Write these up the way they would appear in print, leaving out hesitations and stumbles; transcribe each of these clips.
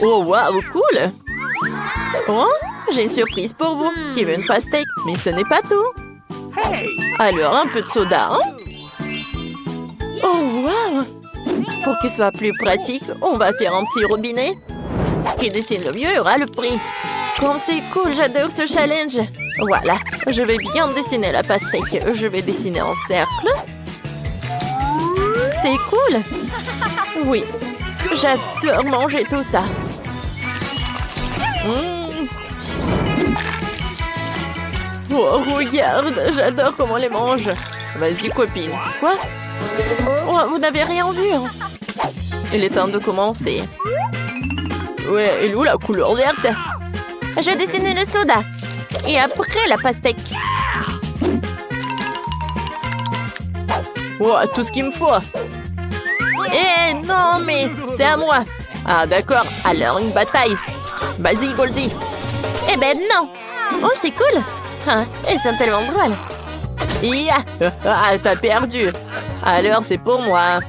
Oh, waouh, cool! Oh, j'ai une surprise pour vous. Qui veut une pastèque? Mais ce n'est pas tout. Alors, un peu de soda, hein? Oh, waouh! Pour qu'il soit plus pratique, on va faire un petit robinet. Qui dessine le mieux aura le prix. Comme c'est cool, j'adore ce challenge. Voilà, je vais bien dessiner la pastèque. Je vais dessiner en cercle. C'est cool. Oui, j'adore manger tout ça. Oh, regarde, j'adore comment on les mange. Vas-y, copine. Quoi? Oh, vous n'avez rien vu, hein? Il est temps de commencer. Ouais, et où la couleur verte? Je vais dessiner le soda. Et après, la pastèque. Oh, tout ce qu'il me faut. Eh non, mais c'est à moi. Ah, d'accord. Alors, une bataille. Vas-y, Goldie. Eh ben non. Oh, c'est cool. Ah, elles sont tellement drôles. Yeah. Ah, t'as perdu. Alors, c'est pour moi.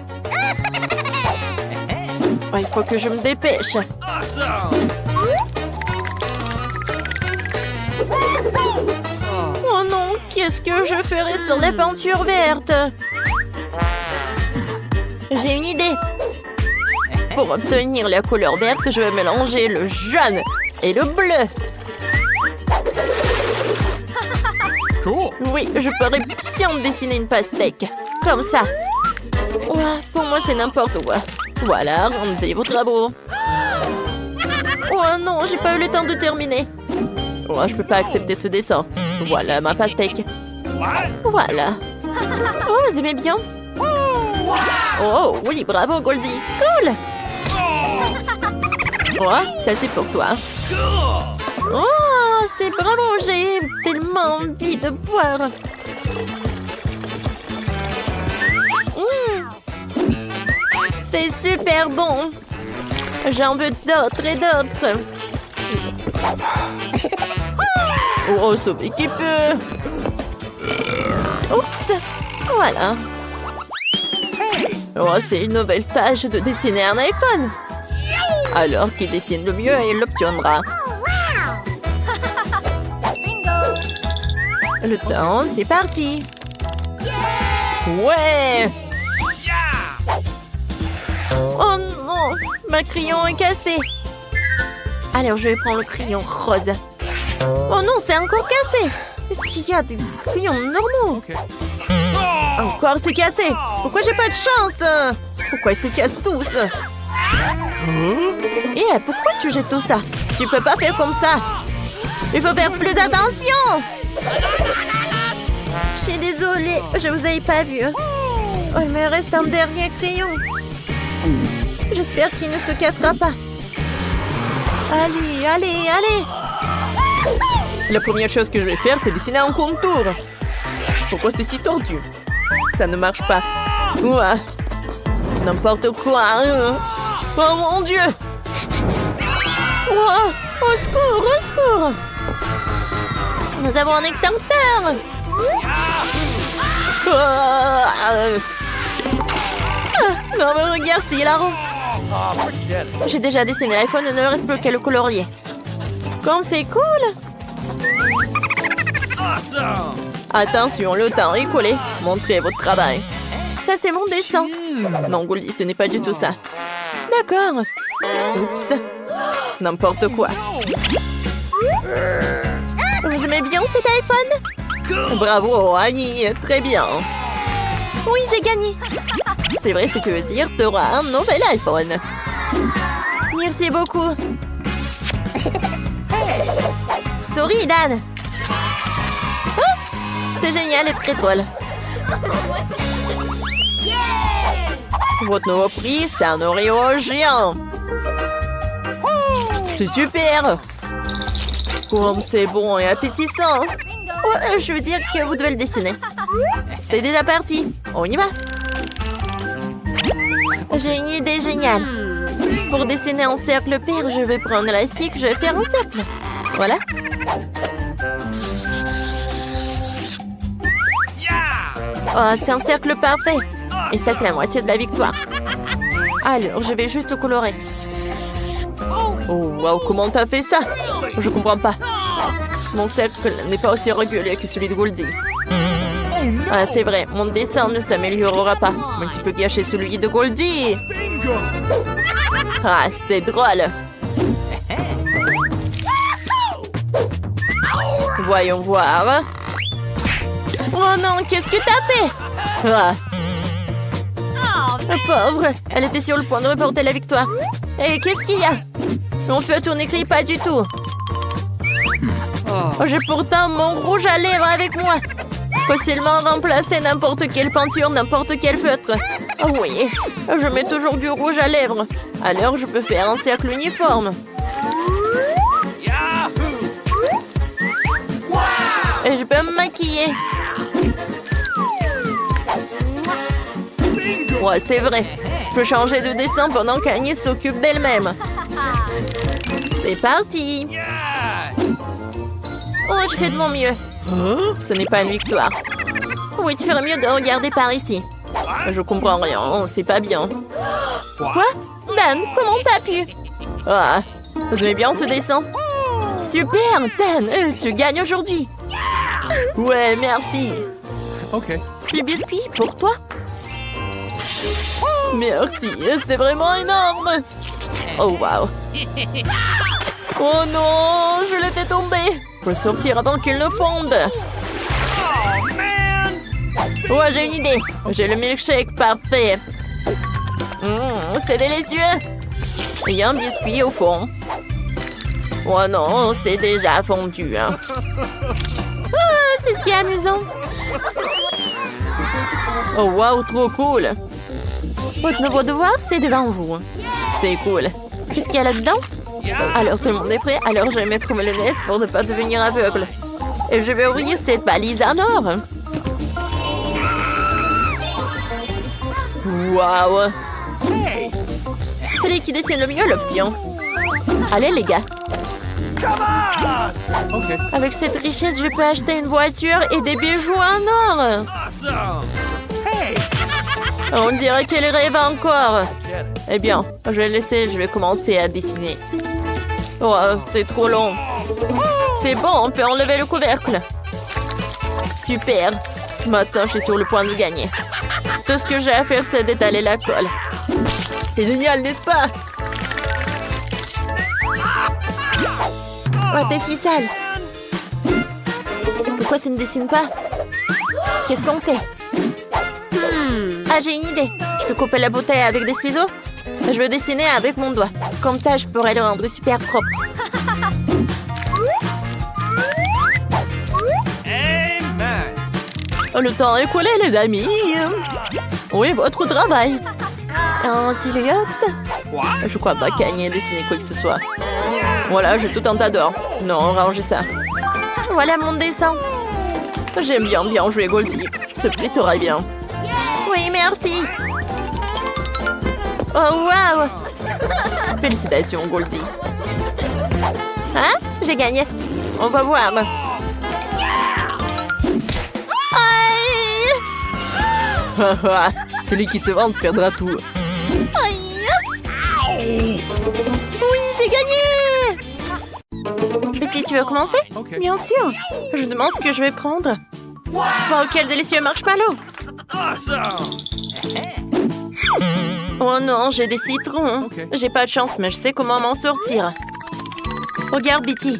Oh, il faut que je me dépêche. Oh non, qu'est-ce que je ferai sur les peintures vertes? J'ai une idée. Pour obtenir la couleur verte, je vais mélanger le jaune et le bleu. Cool. Oui, je pourrais bien dessiner une pastèque. Comme ça. Ouah, pour moi, c'est n'importe quoi. Voilà, rendez vos travaux. Oh non, j'ai pas eu le temps de terminer. Oh, je peux pas accepter ce dessin. Voilà ma pastèque. Voilà. Oh, vous aimez bien? Oh, oui, bravo, Goldie. Cool. Oh, ça c'est pour toi. Oh, c'est bravo, j'ai tellement envie de boire. C'est super bon. J'en veux d'autres et d'autres. Oh, sauver qui peut. Oups. Voilà. Oh, c'est une nouvelle tâche de dessiner un iPhone. Alors, qui dessine le mieux, il l'obtiendra. Le temps, c'est parti. Ouais. Oh non, ma crayon est cassé. Alors, je vais prendre le crayon rose. Oh non, c'est encore cassé. Est-ce qu'il y a des crayons normaux? Encore, c'est cassé. Pourquoi j'ai pas de chance? Pourquoi ils se cassent tous? Eh, pourquoi tu jettes tout ça? Tu peux pas faire comme ça. Il faut faire plus attention. Je suis désolée, je vous avais pas vu. Oh, il me reste un dernier crayon. J'espère qu'il ne se cassera pas. Allez, allez, allez. La première chose que je vais faire, c'est dessiner un contour. Pourquoi c'est si tordu? Ça ne marche pas. Ouah. N'importe quoi. Hein. Oh mon Dieu. Ouah. Au secours, au secours. Nous avons un extincteur. Non mais regarde, c'est hilarant. J'ai déjà dessiné l'iPhone, il ne reste plus que le colorier. Comme c'est cool. Attention, le temps est collé. Montrez votre travail. Ça, c'est mon dessin. Non, Goldie, ce n'est pas du tout ça. D'accord. Oups. N'importe quoi. Vous aimez bien cet iPhone? Bravo, Annie. Très bien. Oui, j'ai gagné. C'est vrai, ce que veut dire, tu auras un nouvel iPhone. Merci beaucoup. Souris, Dan. C'est génial et très drôle. Votre nouveau prix, c'est un Oreo géant. C'est super. Comme c'est bon et appétissant. Oh, je veux dire que vous devez le dessiner. C'est déjà parti. On y va. J'ai une idée géniale. Pour dessiner un cercle pair, je vais prendre l'élastique, je vais faire un cercle. Voilà. Oh, c'est un cercle parfait. Et ça, c'est la moitié de la victoire. Alors, je vais juste le colorer. Oh, wow, comment t'as fait ça? Je comprends pas. Mon cercle n'est pas aussi régulier que celui de Goldie. Ah, c'est vrai, mon dessin ne s'améliorera pas. Mais tu peux gâcher celui de Goldie. Ah, c'est drôle. Voyons voir. Oh non, qu'est-ce que t'as fait? Ah. Pauvre, elle était sur le point de remporter la victoire. Et qu'est-ce qu'il y a? Mon feutre n'écrit pas du tout. J'ai pourtant mon rouge à lèvres avec moi. Facilement remplacer n'importe quelle peinture, n'importe quel feutre. Oh oui, je mets toujours du rouge à lèvres. Alors je peux faire un cercle uniforme. Et je peux me maquiller. Ouais, c'est vrai. Je peux changer de dessin pendant qu'Agnès s'occupe d'elle-même. C'est parti. Oh, je fais de mon mieux. Ce n'est pas une victoire. Oui, tu ferais mieux de regarder par ici. Je comprends rien, c'est pas bien. Quoi? Dan, comment t'as pu? Ah, vous aimez bien ce dessin? Super, Dan, tu gagnes aujourd'hui. Ouais, merci. Ok. Ce biscuit pour toi. Merci, c'est vraiment énorme. Oh, wow. Oh non, je l'ai fait tomber. Je vais sortir avant qu'il ne fonde. Ouais, j'ai une idée. J'ai le milkshake parfait. C'est délicieux. Il y a un biscuit au fond. Oh non, c'est déjà fondu. Hein. Ah, c'est ce qui est amusant. Oh wow, trop cool. Votre nouveau devoir, c'est devant vous. C'est cool. Qu'est-ce qu'il y a là-dedans? Alors tout le monde est prêt. Alors je vais mettre mes lunettes pour ne pas devenir aveugle. Et je vais ouvrir cette balise en or. Waouh! Celui qui dessine le mieux l'obtient. Allez les gars. Okay. Avec cette richesse, je peux acheter une voiture et des bijoux en or. Awesome. Hey. On dirait qu'elle rêve encore. Eh bien, je vais laisser, je vais commencer à dessiner. Oh, c'est trop long. C'est bon, on peut enlever le couvercle. Super. Maintenant, je suis sur le point de gagner. Tout ce que j'ai à faire, c'est d'étaler la colle. C'est génial, n'est-ce pas? Oh, t'es si sale. Pourquoi ça ne dessine pas? Qu'est-ce qu'on fait? Ah, j'ai une idée. Je peux couper la bouteille avec des ciseaux. Je vais dessiner avec mon doigt. Comme ça, je pourrais le rendre super propre. Amen. Le temps est écoulé, les amis. Oui, votre travail. Un silhouette. Je crois pas qu'Agnès ait dessiné quoi que ce soit. Voilà, j'ai tout un tas d'or. Non, rangez ça. Voilà mon dessin. J'aime bien jouer Goldie. Ce prix t'aura bien. Oui, merci. Oh, waouh. Félicitations, Goldie. Hein? J'ai gagné. On va voir. Aïe! Celui qui se vante perdra tout. Aïe! Oui, j'ai gagné! Petit, tu veux commencer? Ok. Bien sûr. Je demande ce que je vais prendre. Wow, quel délicieux marshmallow! Awesome. Oh non, j'ai des citrons. Ok. J'ai pas de chance, mais je sais comment m'en sortir. Regarde, Betty.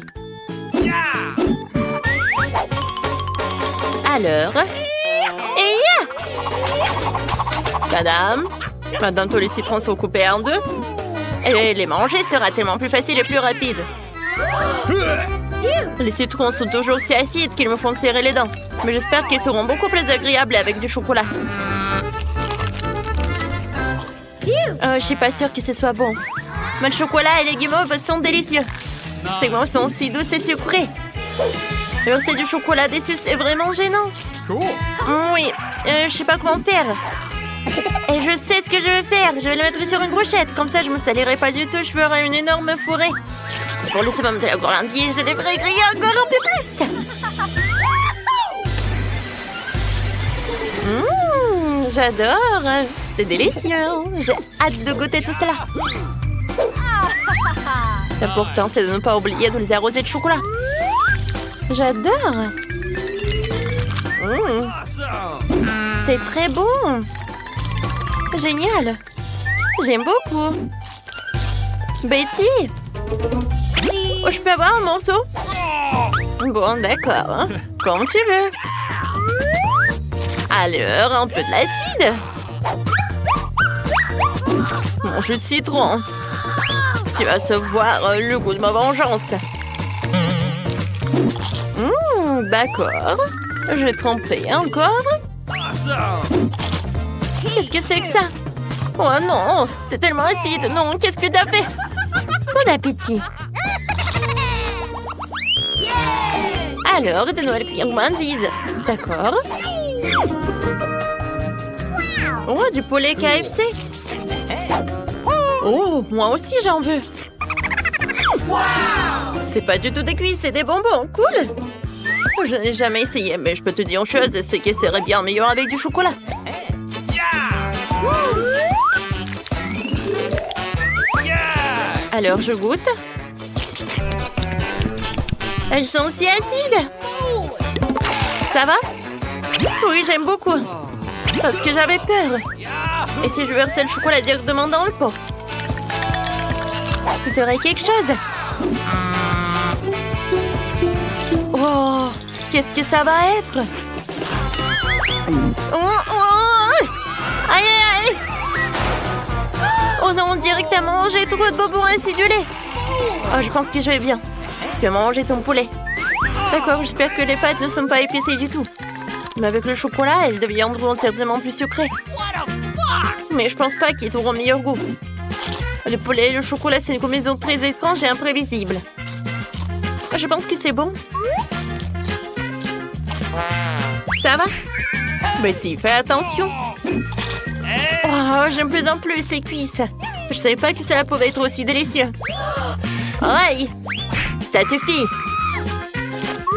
Alors... Et Madame, maintenant tous les citrons sont coupés en deux. Et les manger sera tellement plus facile et plus rapide. Les citrons sont toujours si acides qu'ils me font serrer les dents. Mais j'espère qu'ils seront beaucoup plus agréables avec du chocolat. Je suis pas sûre que ce soit bon. Mais le chocolat et les guimauves sont délicieux. Ces guimauves sont si douces et sucrées. Rester du chocolat dessus, c'est vraiment gênant. Cool. Oui, je sais pas comment faire. Et je sais ce que je vais faire. Je vais le mettre sur une brochette. Comme ça, je me salirai pas du tout. Je ferai une énorme fourrée. Pour laisser me de la gourmandise, je les ferai griller encore un peu plus. J'adore. C'est délicieux. J'ai hâte de goûter tout cela. L'important, c'est de ne pas oublier de les arroser de chocolat. J'adore. Awesome. C'est très bon. Génial. J'aime beaucoup. Betty. Oh, je peux avoir un morceau? Bon, d'accord. Hein. Comme tu veux. Alors, un peu de l'acide. Mon jus de citron. Tu vas savoir le goût de ma vengeance. D'accord. Je vais tremper encore. Awesome. Qu'est-ce que c'est que ça? Oh non, c'est tellement acide. Non, qu'est-ce que t'as fait? Bon appétit. Alors, de Noël gourmandise. D'accord. Oh, du poulet KFC. Oh, moi aussi j'en veux. C'est pas du tout des cuisses, c'est des bonbons. Cool. Je n'ai jamais essayé, mais je peux te dire une chose, c'est que c'est bien meilleur avec du chocolat. Alors, je goûte. Elles sont si acides. Ça va? Oui, j'aime beaucoup. Parce que j'avais peur. Et si je versais le chocolat directement dans le pot? Ça ferait quelque chose. Oh, qu'est-ce que ça va être? Aïe, aïe, aïe. Oh non, directement, j'ai trop de bonbons acidulés. Oh, je pense que je vais bien. Tu peux manger ton poulet. D'accord, j'espère que les pâtes ne sont pas épicées du tout. Mais avec le chocolat, elles deviendront certainement plus sucrées. Mais je pense pas qu'ils auront meilleur goût. Le poulet et le chocolat, c'est une combinaison très étrange et imprévisible. Je pense que c'est bon. Ça va? Betty, fais attention. Oh, j'aime plus en plus ces cuisses. Je savais pas que cela pouvait être aussi délicieux. Aïe! Ça suffit.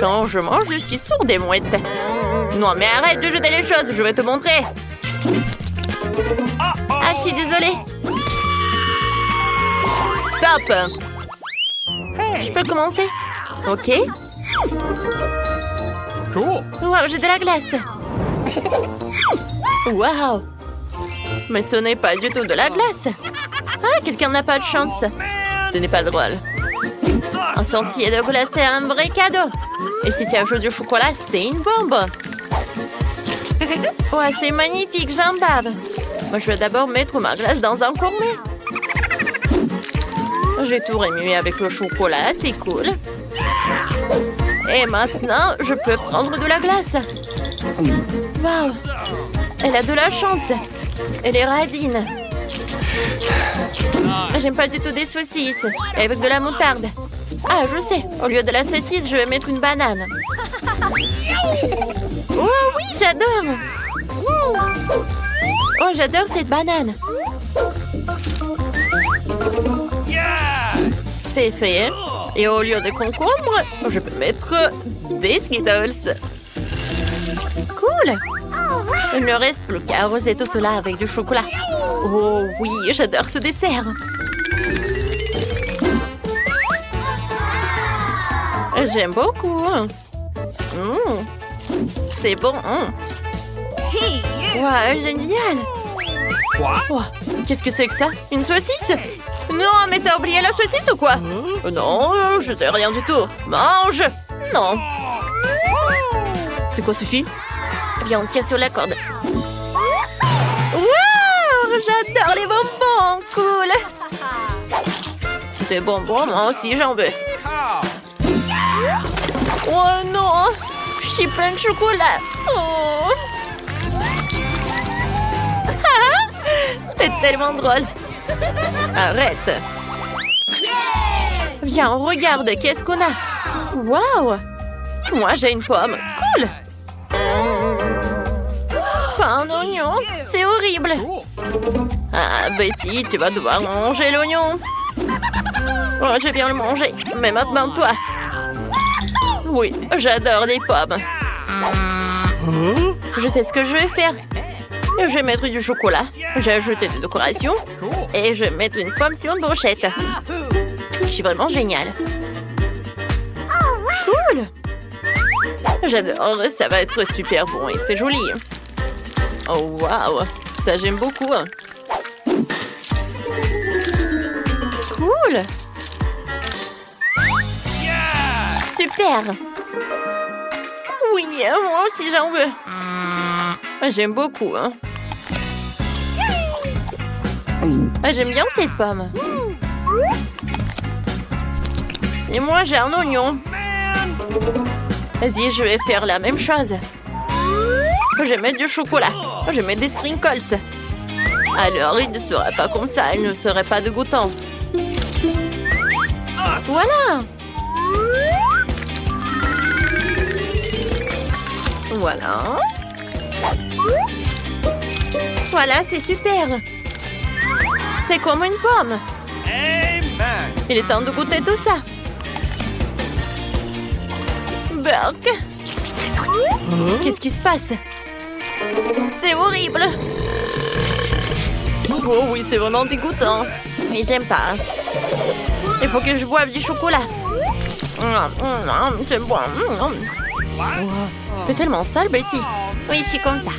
Quand je mange, je suis sourde et mouette. Non, mais arrête de jeter les choses, je vais te montrer. Ah, je suis désolée. Stop. Je peux commencer? Ok. Cool. Wow, j'ai de la glace. Wow. Mais ce n'est pas du tout de la glace. Ah, quelqu'un n'a pas de chance. Ce n'est pas drôle. Un sentier de glace, c'est un vrai cadeau. Et si tu ajoutes du chocolat, c'est une bombe. Ouais, c'est magnifique, j'en bave. Moi, je vais d'abord mettre ma glace dans un cornet. J'ai tout remué avec le chocolat, c'est cool. Et maintenant, je peux prendre de la glace. Waouh! Elle a de la chance. Elle est radine. J'aime pas du tout des saucisses. Et avec de la moutarde. Ah, je sais. Au lieu de la saucisse, je vais mettre une banane. Oh oui, j'adore. Oh, j'adore cette banane. C'est fait. Et au lieu de concombre, je peux mettre des Skittles. Cool. Il ne reste plus qu'à arroser tout cela avec du chocolat. Oh oui, j'adore ce dessert. J'aime beaucoup. C'est bon. Wow, génial. Quoi? Oh, qu'est-ce que c'est que ça? Une saucisse? Non, mais t'as oublié la saucisse ou quoi? Non, je sais rien du tout. Mange! Non. C'est quoi ce fil? Eh bien, on tire sur la corde. Wow! J'adore les bonbons! Cool! C'est bonbons, moi aussi j'en veux. Oh non! Je suis plein de chocolat! Oh! C'est tellement drôle! Arrête! Viens, on regarde, qu'est-ce qu'on a? Waouh! Moi, j'ai une pomme. Cool! Pas un oignon, c'est horrible! Ah, Betty, tu vas devoir manger l'oignon. Oh, je viens le manger. Mais maintenant, toi. Oui, j'adore les pommes. Je sais ce que je vais faire. Je vais mettre du chocolat. J'ai ajouté des décorations. Et je vais mettre une pomme sur une brochette. Je suis vraiment géniale. Cool. J'adore, ça va être super bon et très joli. Oh waouh, ça j'aime beaucoup. Cool. Yeah! Super. Oui, moi aussi j'en veux. J'aime beaucoup. J'aime bien cette pomme. Et moi j'ai un oignon. Vas-y, je vais faire la même chose. Je vais mettre du chocolat. Je vais mettre des sprinkles. Alors, il ne serait pas comme ça. Il ne serait pas dégoûtant. Voilà. Voilà. Voilà, c'est super. C'est comme une pomme. Amen! Il est temps de goûter tout ça. Burk. Qu'est-ce qui se passe? C'est horrible. Oh oui, c'est vraiment dégoûtant. Mais j'aime pas. Il faut que je boive du chocolat. C'est bon. What? T'es tellement sale, Betty. Oui, je suis comme ça.